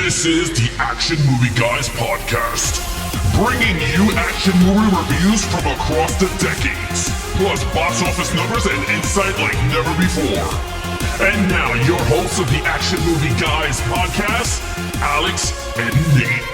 This is the Action Movie Guys podcast, bringing you action movie reviews from across the decades, plus box office numbers and insight like never before. And now, your hosts of the Action Movie Guys podcast, Alex and Nate.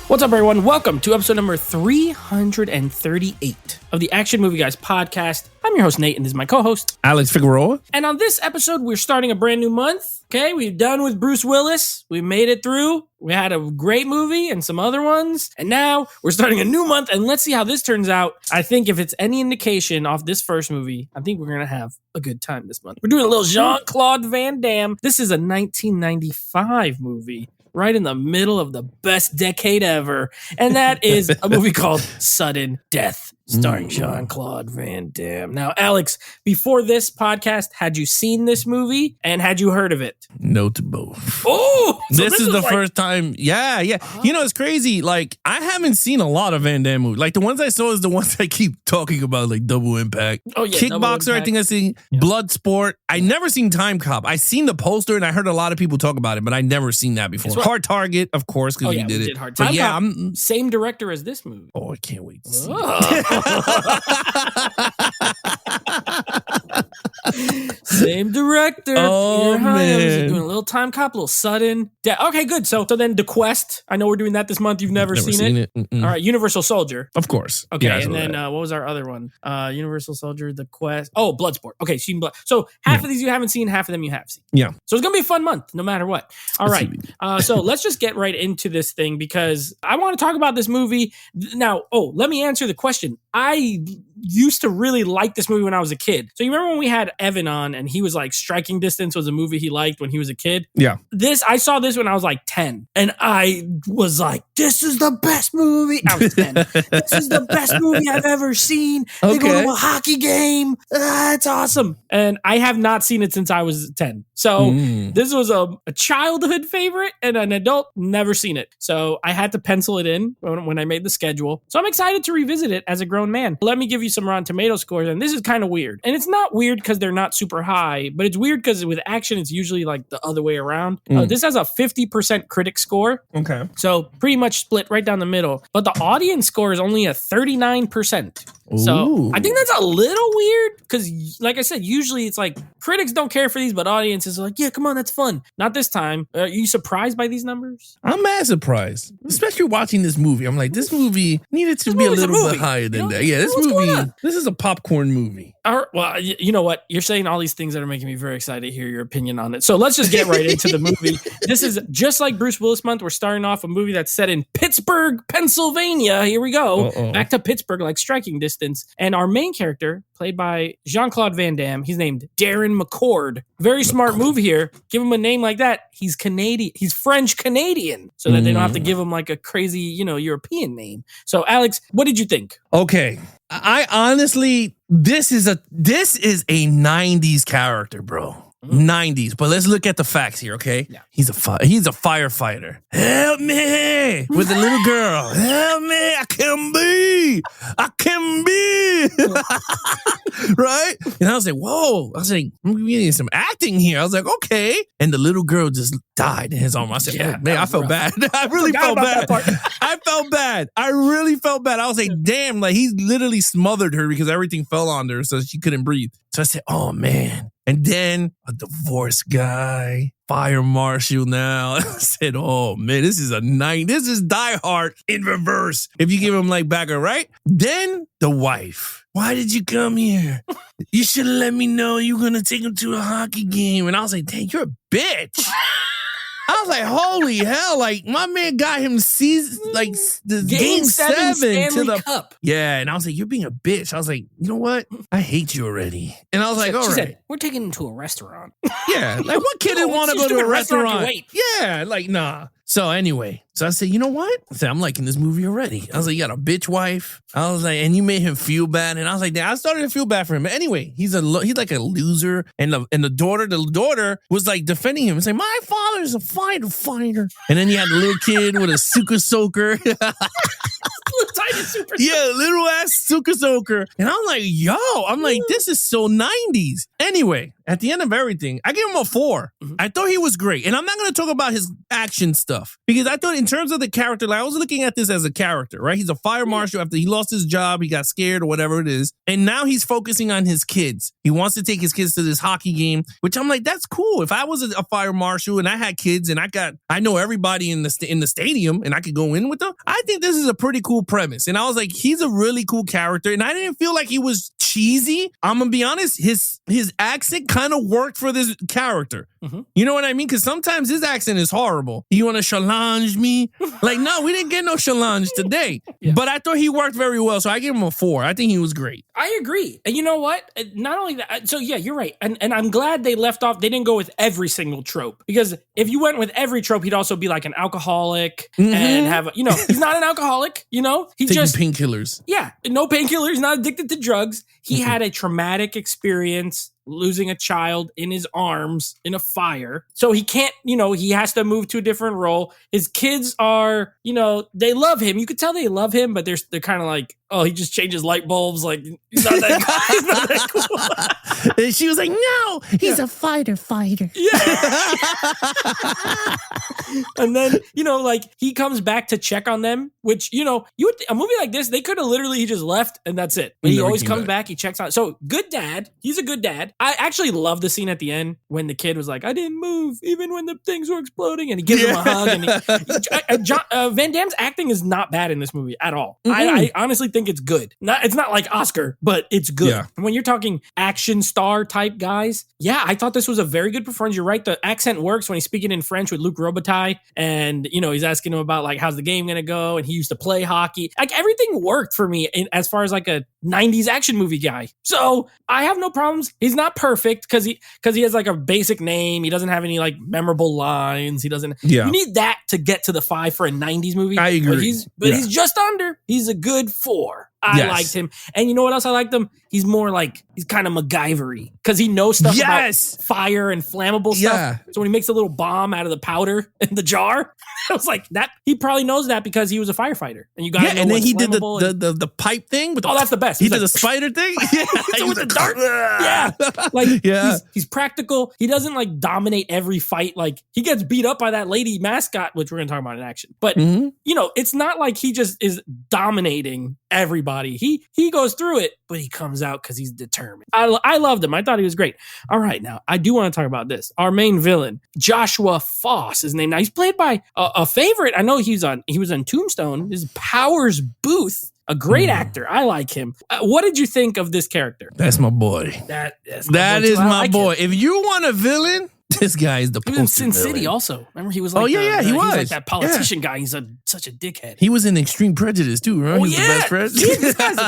What's up, everyone? Welcome to episode number 338 of the Action Movie Guys podcast. I'm your host, Nate, and this is my co-host, Alex Figueroa. And on this episode, we're starting a brand new month. Okay, we're done with Bruce Willis. We made it through. We had a great movie and some other ones. And now we're starting a new month, and let's see how this turns out. I think if it's any indication off this first movie, I think we're going to have a good time this month. We're doing a little Jean-Claude Van Damme. This is a 1995 movie. Right in the middle of the best decade ever. And that is a movie called Sudden Death, starring Jean-Claude Van Damme. Now, Alex, before this podcast, had you seen this movie and had you heard of it? No to both. Oh! So this is the first time. Yeah. You know, it's crazy. Like, I haven't seen a lot of Van Damme movies. Like, the ones I saw is the ones I keep talking about, like Double Impact. Oh, yeah. Kickboxer, I think I seen. Yeah. Bloodsport. I never seen Time Cop. I seen the poster and I heard a lot of people talk about it, but I never seen that before. Hard Target, of course, because we did it. Hard Target. Yeah, same director as this movie. Oh, I can't wait to see it. Same director. Oh, man. Doing a little Time Cop, a little Sudden Death. Okay, good. So then The Quest. I know we're doing that this month. You've never seen it? All right, Universal Soldier. Of course. Okay, yeah, and then what was our other one? Universal Soldier, The Quest. Oh, Bloodsport. Okay, so half of these you haven't seen, half of them you have seen. Yeah. So it's going to be a fun month, no matter what. All right. So let's just get right into this thing because I want to talk about this movie. Now, let me answer the question. I used to really like this movie when I was a kid. So you remember when we had Evan on and he was like Striking Distance was a movie he liked when he was a kid? Yeah. I saw this when I was like 10 and I was like, this is the best movie. I was 10. This is the best movie I've ever seen. They go to a hockey game. It's awesome. And I have not seen it since I was 10. So this was a childhood favorite and an adult never seen it. So I had to pencil it in when I made the schedule. So I'm excited to revisit it as a grown man. Let me give you some Rotten Tomato scores. And this is kind of weird. And it's not weird because they're not super high, but it's weird because with action, it's usually like the other way around. This has a 50% critic score. Okay. So pretty much split right down the middle. But the audience score is only a 39%. So I think that's a little weird because, like I said, usually it's like critics don't care for these, but audiences are like, yeah, come on, that's fun. Not this time. Are you surprised by these numbers? I'm mad surprised, especially watching this movie. I'm like, this movie needed to be a little bit higher than that. Yeah, this movie, this is a popcorn movie. Well, you know what? You're saying all these things that are making me very excited to hear your opinion on it. So let's just get right into the movie. This is just like Bruce Willis month. We're starting off a movie that's set in Pittsburgh, Pennsylvania. Here we go. Back to Pittsburgh, like Striking Distance. And our main character, played by Jean-Claude Van Damme, he's named Darren McCord. Very smart move here. Give him a name like that. He's Canadian. He's French-Canadian. So that they don't have to give him like a crazy, European name. So, Alex, what did you think? Okay. I honestly, this is a 90s character, bro. 90s, but let's look at the facts here, okay? Yeah. He's a firefighter. Help me with the little girl. Help me, I can be. Right? And I was like, whoa. I was like, we need some acting here. I was like, okay. And the little girl just died in his arms. I said, man, I felt bad. I really felt bad. I felt bad. I really felt bad. I was like, damn, like he literally smothered her because everything fell on her so she couldn't breathe. So I said, oh man. And then a divorced guy, fire marshal now. I said, oh man, this is Die Hard in reverse. If you give him like back, all right? Then the wife. Why did you come here? You should have let me know you were going to take him to a hockey game. And I was like, dang, you're a bitch. I was like, holy hell, like my man got him the game 7 to the Cup. Yeah, and I was like, you're being a bitch. I was like, you know what? I hate you already. And I was like, all right. Said, we're taking him to a restaurant. Yeah, like what kid didn't want to go to a restaurant? Yeah, like nah. So anyway, I said, you know what? I said, I'm liking this movie already. I was like, you got a bitch wife. I was like, and you made him feel bad. And I was like, I started to feel bad for him. But anyway, he's like a loser. And the daughter was like defending him and saying, my father's a fighter. And then you had the little kid with a super soaker. Tiny tiny super Yeah, little ass Super Soaker. And I'm like, this is so 90s. Anyway, at the end of everything, I give him a 4. Mhm. I thought he was great. And I'm not going to talk about his action stuff because I thought in terms of the character, like I was looking at this as a character, right? He's a fire marshal after he lost his job. He got scared or whatever it is. And now he's focusing on his kids. He wants to take his kids to this hockey game, which I'm like, that's cool. If I was a fire marshal and I had kids and I know everybody in the stadium and I could go in with them, I think this is a pretty cool premise. And I was like, he's a really cool character. And I didn't feel like he was cheesy. I'm going to be honest. His accent kind of worked for this character. Mm-hmm. You know what I mean? Because sometimes his accent is horrible. You want to challenge me? Like, no, we didn't get no challenge today. Yeah. But I thought he worked very well. So I give him a 4. I think he was great. I agree. And you know what? Not only that, so yeah, you're right. And I'm glad they left off, they didn't go with every single trope. Because if you went with every trope, he'd also be like an alcoholic and have, he's not an alcoholic, he Taking just painkillers. Yeah, no painkillers, not addicted to drugs. He had a traumatic experience losing a child in his arms in a fire. So he can't, he has to move to a different role. His kids are, they love him. You could tell they love him, but they're kind of like, oh, he just changes light bulbs. Like, he's not that guy. He's not that cool. And she was like, no, he's a fighter. Yeah. And then, he comes back to check on them, which, a movie like this, they could have literally just left and that's it. But he always comes back. He checks on. So good dad. He's a good dad. I actually love the scene at the end when the kid was like, I didn't move even when the things were exploding. And he gives him a hug. And Van Damme's acting is not bad in this movie at all. I honestly think it's good. It's not like Oscar, but it's good. Yeah. And when you're talking action star type guys, yeah, I thought this was a very good performance. You're right. The accent works when he's speaking in French with Luc Robitaille. And, he's asking him about like, how's the game going to go? And he used to play hockey. Like everything worked for me as far as like a 90s action movie guy. So I have no problems. He's not perfect because he has like a basic name. He doesn't have any like memorable lines. He doesn't. Yeah. You need that to get to the 5 for a 90s movie. I agree. But he's just under. He's a good 4. I liked him. And you know what else I liked him? He's more like, he's kind of MacGyver-y because he knows stuff about fire and flammable stuff. So when he makes a little bomb out of the powder in the jar, I was like, that he probably knows that because he was a firefighter. And you got to know and then he did the pipe thing. With that's the best. He did the spider thing. So with the dart. He's practical. He doesn't like dominate every fight. Like he gets beat up by that lady mascot, which we're going to talk about in action. But, it's not like he just is dominating everybody. He goes through it, but he comes out because he's determined. I loved him. I thought he was great. All right, now I do want to talk about this. Our main villain, Joshua Foss, his name. Now he's played by a favorite. I know he was on Tombstone. This is Powers Booth. A great actor. I like him. What did you think of this character? That's my boy. That is my boy. If you want a villain, this guy is the poster He was in Sin villain. City also. Remember he was like he was. He was like that politician guy. He's such a dickhead. He was in Extreme Prejudice too, right? He's the best friend.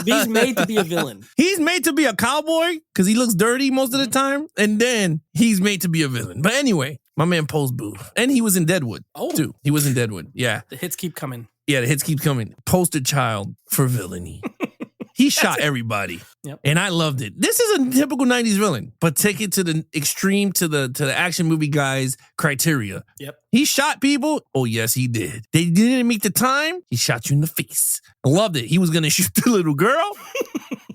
He's made to be a villain. He's made to be a cowboy because he looks dirty most of the time. And then he's made to be a villain. But anyway, my man Powers Booth. And he was in Deadwood too. He was in Deadwood. Yeah. The hits keep coming. Yeah, the hits keep coming. Poster child for villainy. He shot everybody. Yep. And I loved it. This is a typical 90s villain, but take it to the extreme to the action movie guys' criteria. Yep. He shot people. Oh, yes, he did. They didn't meet the time. He shot you in the face. I loved it. He was going to shoot the little girl.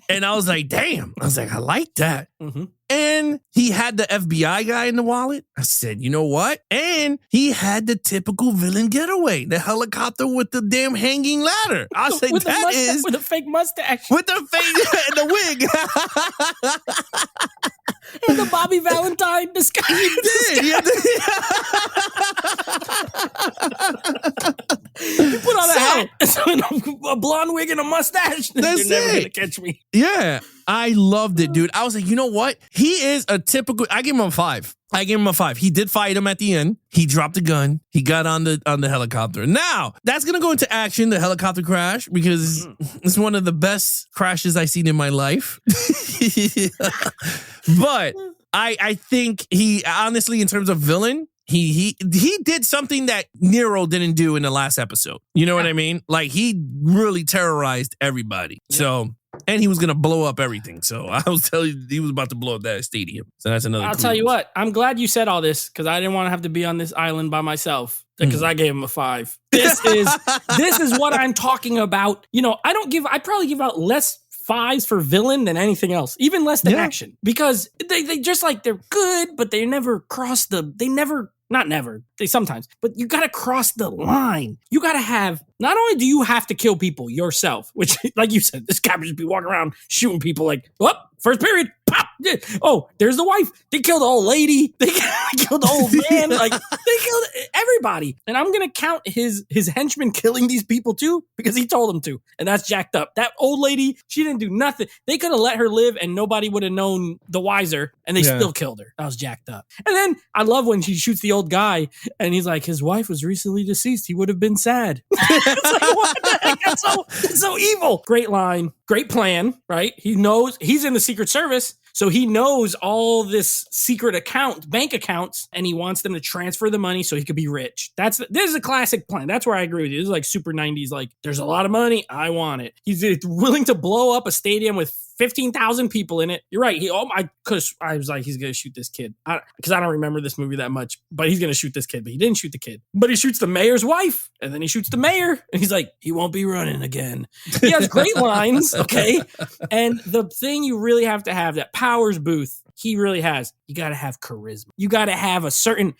And I was like, damn. I was like, I like that. Mm-hmm. And he had the FBI guy in the wallet. I said, you know what? And he had the typical villain getaway, the helicopter with the damn hanging ladder. I said, with a fake mustache. With the fake and the wig. And the Bobby Valentine disguise. He did. You put on a hat, a blonde wig and a mustache. That's You're never going to catch me. Yeah. I loved it, dude. I was like, you know what? He is a typical, I give him a 5. He did fight him at the end. He dropped the gun. He got on the helicopter. Now, that's going to go into action, the helicopter crash, because it's one of the best crashes I've seen in my life. But I think he, honestly, in terms of villain, he did something that Nero didn't do in the last episode. You know what I mean? Like, he really terrorized everybody. Yep. So And he was going to blow up everything. So I was telling you, he was about to blow up that stadium. So that's another I'll tell you what, I'm glad you said all this because I didn't want to have to be on this island by myself because I gave him a 5. This is what I'm talking about. You know, I probably give out less 5s for villain than anything else, even less than action, because they just like, they're good, but they never cross they sometimes, but you got to cross the line. You got to have, not only do you have to kill people yourself, which, like you said, this guy would just be walking around shooting people like, oh, first period, pop. Oh, there's the wife. They killed the old lady. They killed the old man. Like, they killed everybody. And I'm going to count his henchmen killing these people too, because he told them to. And that's jacked up. That old lady, she didn't do nothing. They could have let her live and nobody would have known the wiser, and they still killed her. That was jacked up. And then I love when she shoots the old guy and he's like, his wife was recently deceased. He would have been sad. It's like, what the heck? That's so evil. Great line. Great plan, right? He knows he's in the Secret Service. So he knows all this secret bank accounts, and he wants them to transfer the money so he could be rich. This is a classic plan. That's where I agree with you. This is like super 90s, like, there's a lot of money. I want it. He's willing to blow up a stadium with 15,000 people in it. You're right. Because I was like, he's going to shoot this kid. Because I don't remember this movie that much, but he's going to shoot this kid. But he didn't shoot the kid. But he shoots the mayor's wife, and then he shoots the mayor, and he's like, he won't be running again. He has great lines, okay? And the thing you really have to have, that Powers Booth, he really has. You got to have charisma. You got to have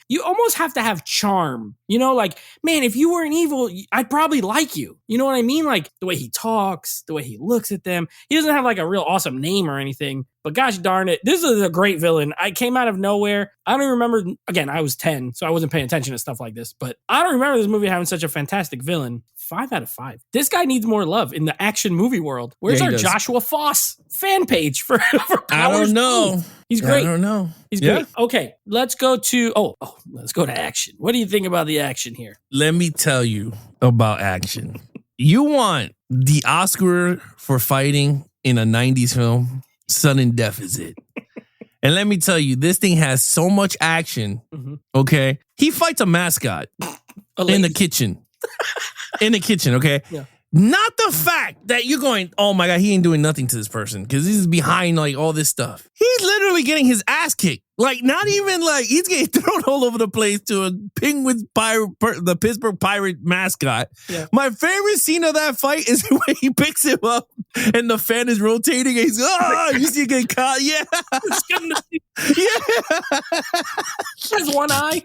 you almost have to have charm. You know, like, man, if you weren't evil, I'd probably like you. You know what I mean? Like, the way he talks, the way he looks at them. He doesn't have like a real awesome name or anything, but gosh darn it, this is a great villain. I came out of nowhere. I don't even remember, again, I was 10, so I wasn't paying attention to stuff like this, but I don't remember this movie having such a fantastic villain. 5 out of 5. This guy needs more love in the action movie world. Where's our Joshua Foss fan page for Powers? I don't know. He's great. I don't know. He's great. Okay, let's go to let's go to action. What do you think about the action here? Let me tell you about action. You want the Oscar for fighting in a 90s film? Sudden Death is it. And let me tell you, this thing has so much action. Okay, he fights a mascot in the kitchen. In the kitchen, okay? Yeah. Not the fact that you're going, oh my God, he ain't doing nothing to this person because he's behind like all this stuff. He's literally getting his ass kicked. Like, not even like, he's getting thrown all over the place to a Penguins the Pittsburgh Pirate mascot. Yeah. My favorite scene of that fight is when he picks him up and the fan is rotating and he's, you see him get caught. Yeah. Yeah. Has one eye.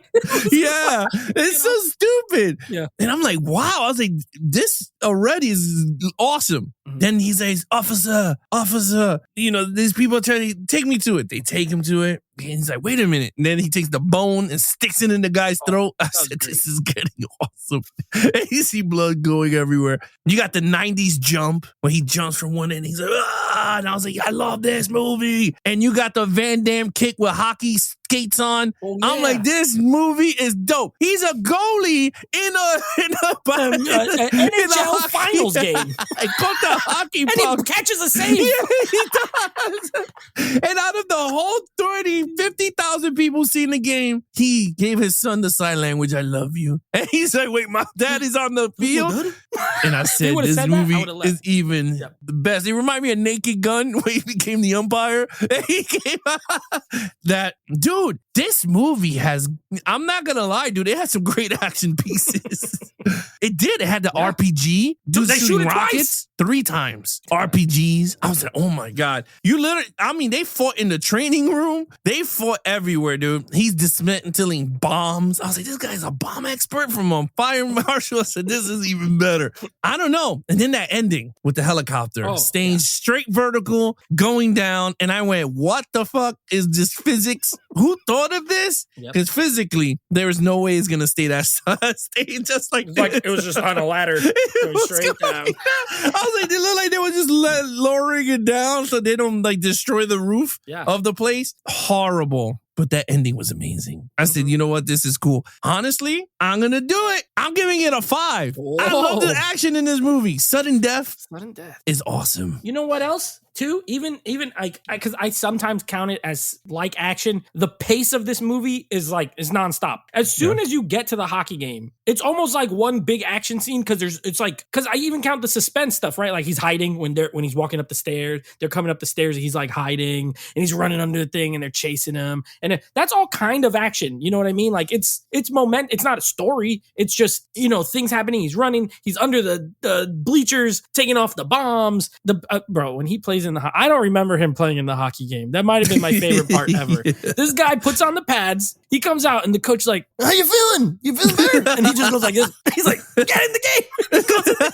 Yeah. It's so stupid. Yeah. And I'm like, wow. I was like, this already is awesome. Mm-hmm. Then he says, officer, you know, these people are trying to take me to it. They take him to it. And he's like, wait a minute. And then he takes the bone and sticks it in the guy's throat. I said, this is getting awesome. And you see blood going everywhere. You got the 90s jump where he jumps from one end. He's like, and I was like, I love this movie. And you got the Van Damme kick with hockey skates on. Oh, yeah. I'm like, this movie is dope. He's a goalie in a NHL finals game. I caught the hockey puck. And he catches a save. Yeah, he does. And out of the whole 50,000 people seeing the game, he gave his son the sign language, I love you. And he's like, wait, my dad is on the field? And I said, this movie is even the best. It reminded me of Naked Gun, where he became the umpire. And he came that, dude, this movie has, I'm not going to lie, dude, it had some great action pieces. It did. It had the RPG. Dude, they shoot it rockets 3 times. RPGs. I was like, oh my God. You literally, I mean, they fought in the training room. They fought everywhere, dude. He's dismantling bombs. I was like, this guy's a bomb expert from a fire marshal. I said, this is even better. I don't know. And then that ending with the helicopter, staying straight vertical, going down. And I went, what the fuck is this physics? Who thought of this? Because physically, there is no way it's going to stay that stay just like this. It was just on a ladder going straight down. I was like, they look like they were just lowering it down so they don't like destroy the roof of the place. Horrible. but that ending was amazing. I said, you know what? This is cool. Honestly, I'm going to do it. I'm giving it a 5. Whoa. I love the action in this movie. Sudden death is awesome. You know what else? Too, even because I sometimes count it as like action. The pace of this movie is nonstop. As soon as you get to the hockey game, it's almost like one big action scene because I even count the suspense stuff, right? Like he's hiding when he's walking up the stairs. They're coming up the stairs. He's like hiding and he's running under the thing and they're chasing him. And that's all kind of action. You know what I mean? Like it's moment. It's not a story. It's just, things happening. He's running. He's under the bleachers, taking off the bombs. Bro, when he plays I don't remember him playing in the hockey game. That might have been my favorite part ever. This guy puts on the pads. He comes out and the coach's like, how you feeling? You feeling better? And he just goes like this. He's like, get in the game. He goes in the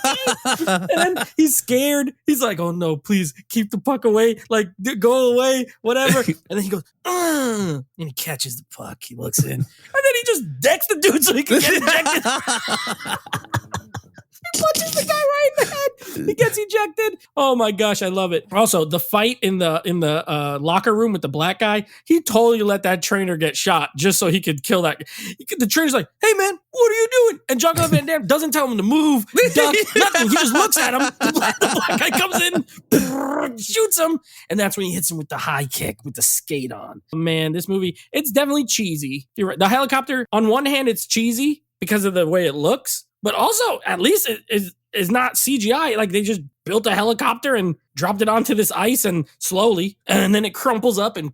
game. And then he's scared. He's like, oh no, please keep the puck away. Like, go away, whatever. And then he goes, and he catches the puck. He looks in. And then he just decks the dude so he can get ejected. He punches the guy right in the head. He gets ejected. Oh my gosh, I love it. Also, the fight in the locker room with the black guy, he totally let that trainer get shot just so he could kill that. The trainer's like, hey man, what are you doing? And Jean-Claude Van Damme doesn't tell him to move, duck, nothing. He just looks at him. The black guy comes in, shoots him, and that's when he hits him with the high kick with the skate on. Man, this movie, it's definitely cheesy. You're right. The helicopter, on one hand, it's cheesy because of the way it looks. But also, at least it is not CGI. Like they just built a helicopter and dropped it onto this ice and slowly, and then it crumples up and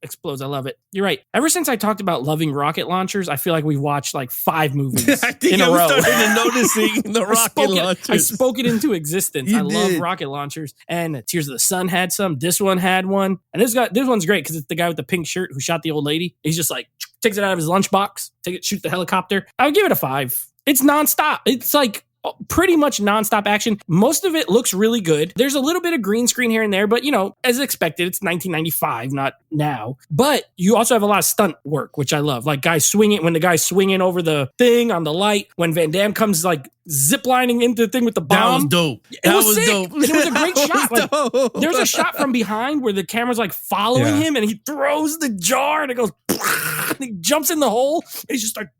explodes. I love it. You're right. Ever since I talked about loving rocket launchers, I feel like we've watched like 5 movies in a row. Started noticing the rocket launchers. I spoke it into existence. I love rocket launchers. And Tears of the Sun had some. This one had one. And this one's great because it's the guy with the pink shirt who shot the old lady. He's just like takes it out of his lunchbox, shoot the helicopter. I would give it a 5. It's nonstop. It's like pretty much nonstop action. Most of it looks really good. There's a little bit of green screen here and there, but as expected, it's 1995, not now. But you also have a lot of stunt work, which I love. Like when the guy's swinging over the thing on the light, when Van Damme comes like ziplining into the thing with the bomb. That was dope. It was dope. And it was a great shot. Like, there's a shot from behind where the camera's like following him and he throws the jar and it goes and he jumps in the hole and he just starts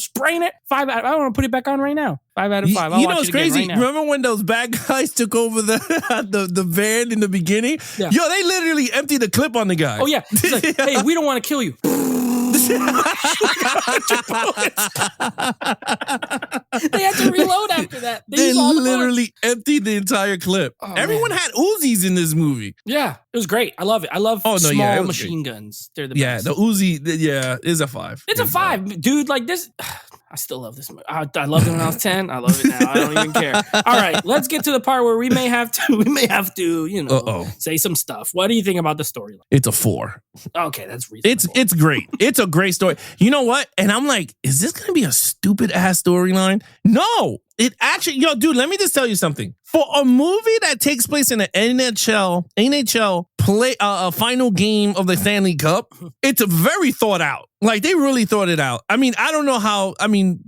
spraying it. 5 out. I want to put it back on right now. 5 out of 5. You know what's crazy? Right, remember when those bad guys took over the van in the beginning? Yeah. Yo, they literally emptied the clip on the guy. Oh yeah. He's like, hey, we don't want to kill you. They had to reload after that. They literally emptied the entire clip. Oh, everyone had Uzis in this movie. Yeah, it was great. I love it. I love small machine guns. They're the best. The Uzi, is a 5. It's a 5. Dude, like this... I still love this movie. I loved it when I was 10. I love it now. I don't even care. All right, let's get to the part where we may have to, say some stuff. What do you think about the storyline? It's a 4. Okay, that's reasonable. It's great. It's a great story. You know what? And I'm like, is this going to be a stupid ass storyline? No. It actually, dude, let me just tell you something. For a movie that takes place in an NHL play a final game of the Stanley Cup, it's very thought out. Like, they really thought it out. I mean, I don't know how,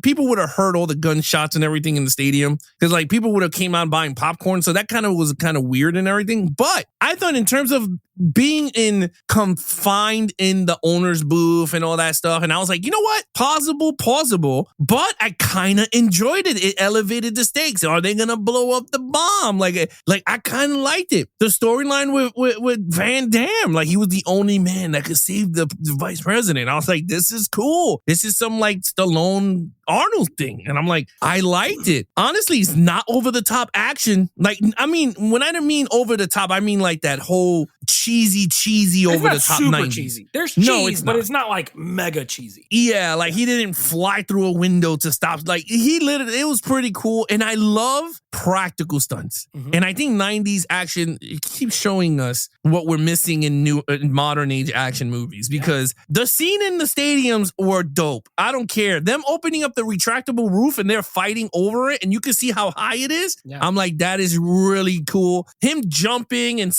people would have heard all the gunshots and everything in the stadium because, like, people would have came out buying popcorn. So that was kind of weird and everything. But I thought in terms of being confined in the owner's booth and all that stuff, and I was like, you know what? Plausible, but I kind of enjoyed it. It elevated the stakes. Are they going to blow up the bomb? Like I kind of liked it. The storyline with Van Damme, like he was the only man that could save the vice president. I was like, this is cool. This is some like Stallone Arnold thing. And I'm like, I liked it. Honestly, it's not over the top action. Like, when I didn't mean over the top, I mean like that whole cheesy over the top. Super 90s. Cheesy. There's cheese, but it's not like mega cheesy. Yeah, like he didn't fly through a window to stop. Like it was pretty cool. And I love practical stunts. Mm-hmm. And I think 90s action keeps showing us what we're missing in modern age action movies because the scene in the stadiums were dope. I don't care. Them opening up the retractable roof and they're fighting over it and you can see how high it is. Yeah. I'm like, that is really cool. Him jumping and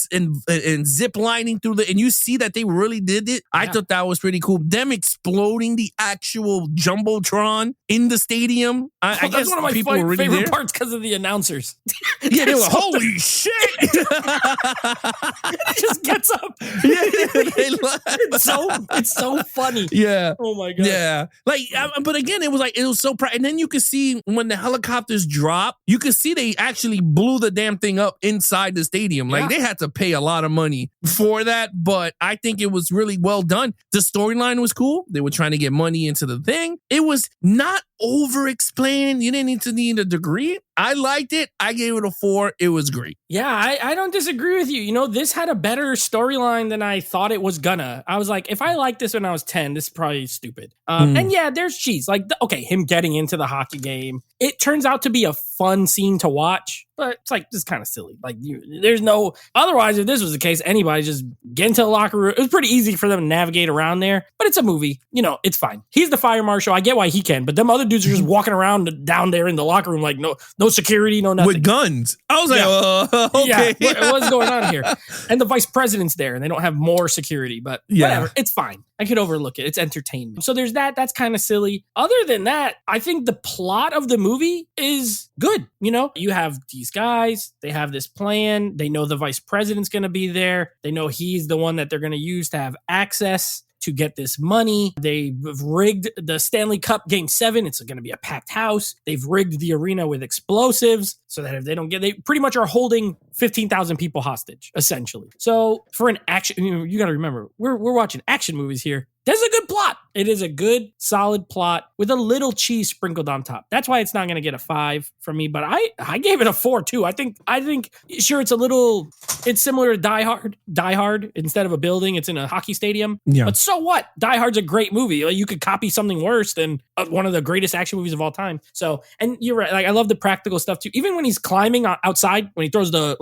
zip lining through and you see that they really did it. I thought that was pretty cool. Them exploding the actual Jumbotron in the stadium. I guess that's one of my favorite parts because of the announcers. Yeah, they were like, holy shit. He just gets up. It's so funny. Yeah. Oh my god. Yeah. Like, but again, it was so proud. And then you could see when the helicopters drop, you could see they actually blew the damn thing up inside the stadium. Like they had to pay a lot of money for that, but I think it was really well done. The storyline was cool. They were trying to get money into the thing. It was not over-explained. You didn't need a degree. I liked it. I gave it a 4. It was great. Yeah, I don't disagree with you. You know, this had a better storyline than I thought it was gonna. I was like, if I liked this when I was 10, this is probably stupid. And yeah, there's cheese. Like, okay, him getting into the hockey game. It turns out to be a fun scene to watch, but it's like, just kind of silly. Like, there's no, otherwise, if this was the case, anybody just get into the locker room. It was pretty easy for them to navigate around there, but it's a movie. You know, it's fine. He's the fire marshal. I get why he can, but them other dudes are just walking around down there in the locker room like no security, no nothing. With guns. I was like, okay. Yeah, what's going on here? And the vice president's there and they don't have more security, but whatever. It's fine. I could overlook it. It's entertainment. So there's that. That's kind of silly. Other than that, I think the plot of the movie is good. You know, you have these guys, they have this plan. They know the vice president's going to be there. They know he's the one that they're going to use to have access to get this money. They've rigged the Stanley Cup Game 7. It's going to be a packed house. They've rigged the arena with explosives so that if they don't they pretty much are holding 15,000 people hostage, essentially. So for an action, you got to remember, we're watching action movies here. There's a good plot. It is a good, solid plot with a little cheese sprinkled on top. That's why it's not going to get a 5 from me, but I gave it a 4 too. I think sure, it's similar to Die Hard. Die Hard, instead of a building, it's in a hockey stadium. Yeah. But so what? Die Hard's a great movie. Like, you could copy something worse than one of the greatest action movies of all time. So, and you're right. Like, I love the practical stuff too. Even when he's climbing outside, when he throws the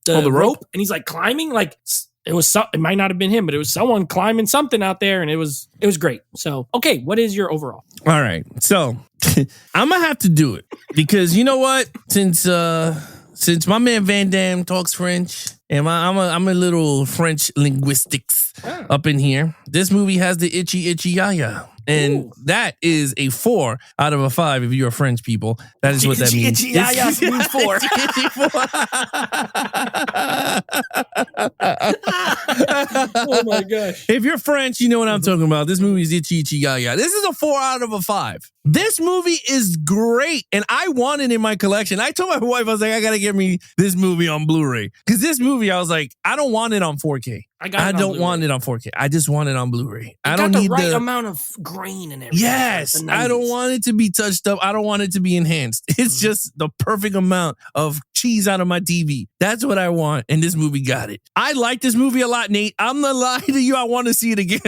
rope and he's like climbing, like, it might not have been him, but it was someone climbing something out there, and it was great. So, okay, what is your overall? All right, so I'm gonna have to do it because you know what? Since my man Van Damme talks French, and I'm a little French linguistics up in here. This movie has the itchy yaya. And that is a 4 out of a 5 if you're a French people. That is what that means. Itchy yaya means 4. Oh my gosh. If you're French, you know what I'm talking about. This movie is itchy yaya. This is a 4 out of a 5. This movie is great, and I want it in my collection. I told my wife, I was like, I gotta get me this movie on Blu-ray. Because this movie, I was like, I don't want it on 4K. I don't want it on 4K. I just want it on Blu-ray. I don't need the right amount of grain and everything. Yes, I don't want it to be touched up. I don't want it to be enhanced. It's just the perfect amount of cheese out of my TV. That's what I want, and this movie got it. I like this movie a lot, Nate. I'm not lying to you. I want to see it again.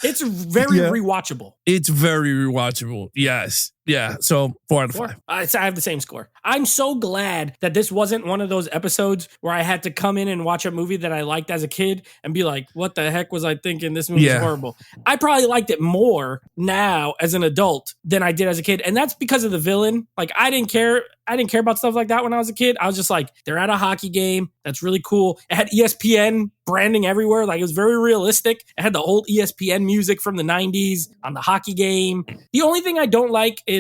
It's very rewatchable. It's very rewatchable. Yes. Yeah, so 4 out of 5. I have the same score. I'm so glad that this wasn't one of those episodes where I had to come in and watch a movie that I liked as a kid and be like, what the heck was I thinking? This movie is horrible. I probably liked it more now as an adult than I did as a kid. And that's because of the villain. Like, I didn't care about stuff like that when I was a kid. I was just like, they're at a hockey game. That's really cool. It had ESPN branding everywhere. Like, it was very realistic. It had the old ESPN music from the 90s on the hockey game. The only thing I don't like is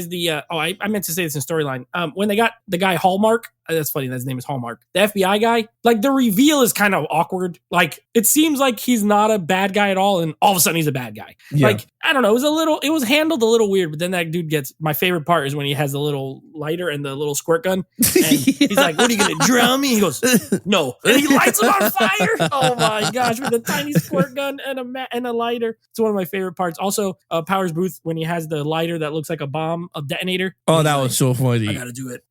I meant to say this in storyline. When they got the guy Hallmark, that's funny that his name is Hallmark, the FBI guy, like, the reveal is kind of awkward. Like, it seems like he's not a bad guy at all, and all of a sudden he's a bad guy. Yeah. Like, I don't know, it was handled a little weird, but then that dude my favorite part is when he has the little lighter and the little squirt gun, and he's like, what are you gonna drown me? He goes, no, and he lights him on fire. Oh my gosh, with a tiny squirt gun and a lighter. It's one of my favorite parts. Also, Powers Booth, when he has the lighter that looks like a bomb, a detonator. Oh, that was so funny. I gotta do it.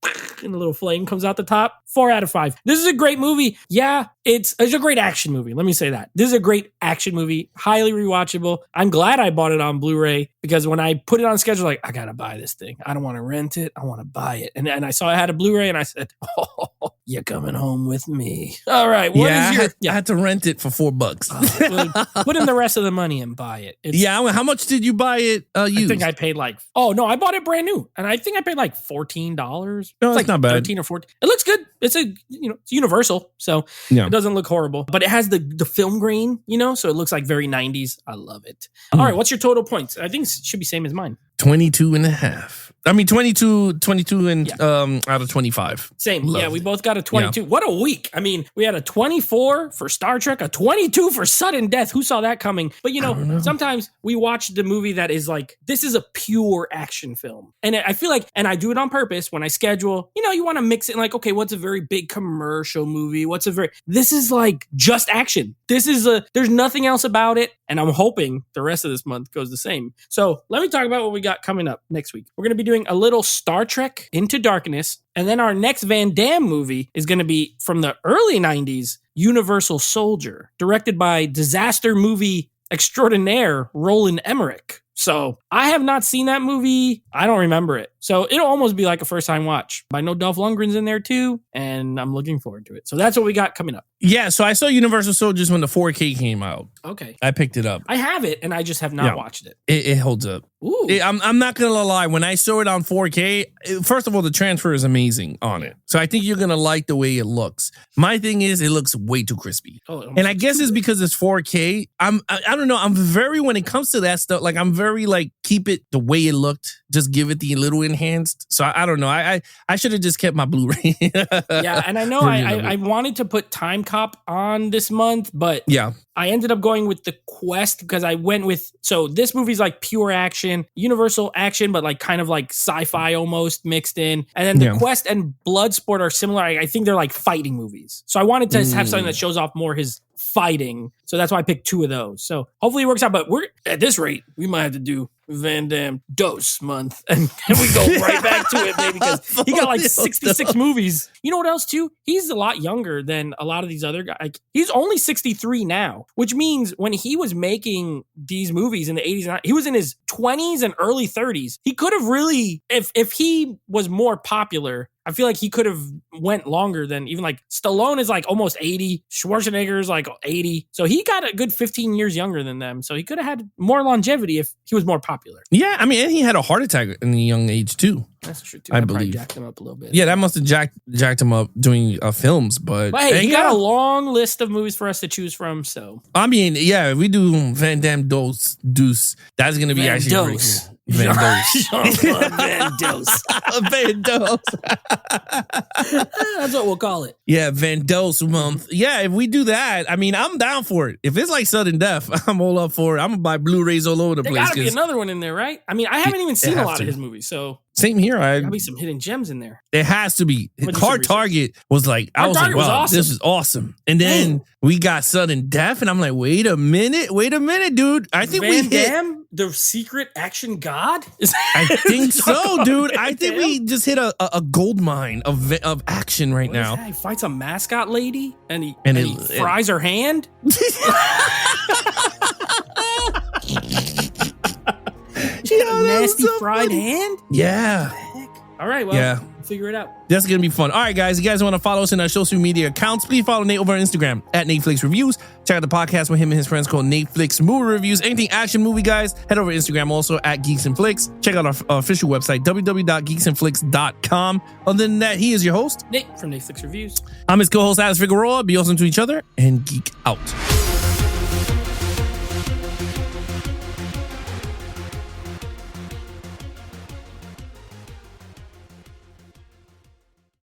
and a little flame comes out the top. 4 out of 5. This is a great movie. Yeah, it's a great action movie. Let me say that. This is a great action movie. Highly rewatchable. I'm glad I bought it on Blu-ray because when I put it on schedule, like, I got to buy this thing. I don't want to rent it. I want to buy it. And I saw I had a Blu-ray and I said, oh, you're coming home with me. All right. I had to rent it for $4. Put in the rest of the money and buy it. How much did you buy it used? I think I paid I bought it brand new. And I think I paid like $14. No, it's like not bad. 13 or 14. It looks good. It's it's Universal. So it doesn't look horrible, but it has the film grain, so it looks like very 90s. I love it. All right. What's your total points? I think it should be same as mine. 22 and a half. I mean, 22 and out of 25. Same. Loved we both got a 22. Yeah. What a week. I mean, we had a 24 for Star Trek, a 22 for Sudden Death. Who saw that coming? But, sometimes we watch the movie that is like, this is a pure action film. And I feel like, and I do it on purpose when I schedule, you want to mix it like, okay, what's a very big commercial movie? This is like just action. There's nothing else about it. And I'm hoping the rest of this month goes the same. So let me talk about what we got coming up next week. We're going to be doing a little Star Trek Into Darkness. And then our next Van Damme movie is going to be from the early 90s, Universal Soldier, directed by disaster movie extraordinaire Roland Emmerich. So I have not seen that movie. I don't remember it. So it'll almost be like a first time watch. But I know Dolph Lundgren's in there too, and I'm looking forward to it. So that's what we got coming up. Yeah, so I saw Universal Soldiers when the 4K came out. Okay. I picked it up. I have it, and I just have not watched it. It holds up. Ooh. I'm not going to lie. When I saw it on 4K, first of all, the transfer is amazing on it. So I think you're going to like the way it looks. My thing is, it looks way too crispy. And I guess it's because it's 4K. I don't know. I'm very, when it comes to that stuff, like I'm very like, keep it the way it looked. Just give it the little enhanced. So I don't know. I should have just kept my Blu-ray. Yeah, and I know I wanted to put Time Cop on this month, but I ended up going with the Quest because I went with, so this movie's like pure action, Universal action, but like kind of like sci-fi almost mixed in. And then the Quest and Bloodsport are similar. I think they're like fighting movies. So I wanted to have something that shows off more his fighting. So that's why I picked 2 of those. So hopefully it works out. But we're at this rate, we might have to do Van Damme Dose month, and we go right back to it, baby, because he got like 66 movies. You know what else too? He's a lot younger than a lot of these other guys. Like, he's only 63 now, which means when he was making these movies in the 80s and 90s, he was in his 20s and early 30s. He could have really, if he was more popular, I feel like he could have went longer than even like Stallone is like almost 80. Schwarzenegger is like 80. So he got a good 15 years younger than them. So he could have had more longevity if he was more popular. Yeah, I mean, and he had a heart attack in a young age too. That's true too. I believe jacked him up a little bit. Yeah, that must have jacked him up doing films. But hey, he got a long list of movies for us to choose from. So I mean, yeah, if we do Van Damme Deuce, that's gonna be Van actually Dose. Great. Van Dose. Van Dose. Van Dose. That's what we'll call it. Yeah, Van Dose month. Yeah, if we do that, I mean, I'm down for it. If it's like Sudden Death, I'm all up for it. I'm gonna buy Blu-rays all over the place. There gotta be another one in there, right? I mean, I haven't even seen a lot of his movies, so same here. Gotta be some hidden gems in there. There has to be. Hard Target was like, I was like, wow, this is awesome. And then we got Sudden Death, and I'm like, wait a minute, dude. I think Van Damme, the secret action god? I think so, dude. I think we just hit a gold mine of action right now. He fights a mascot lady, and he fries her hand. Nasty fried hand? Yeah. All right, well, figure it out. That's going to be fun. All right, guys. You guys want to follow us in our social media accounts? Please follow Nate over on Instagram at NateFlix Reviews. Check out the podcast with him and his friends called NateFlix Movie Reviews. Anything action movie, guys, head over to Instagram also at Geeks and Flicks. Check out our official website, www.geeksandflix.com. Other than that, he is your host, Nate from NateFlix Reviews. I'm his co-host, Alex Figueroa. Be awesome to each other and geek out.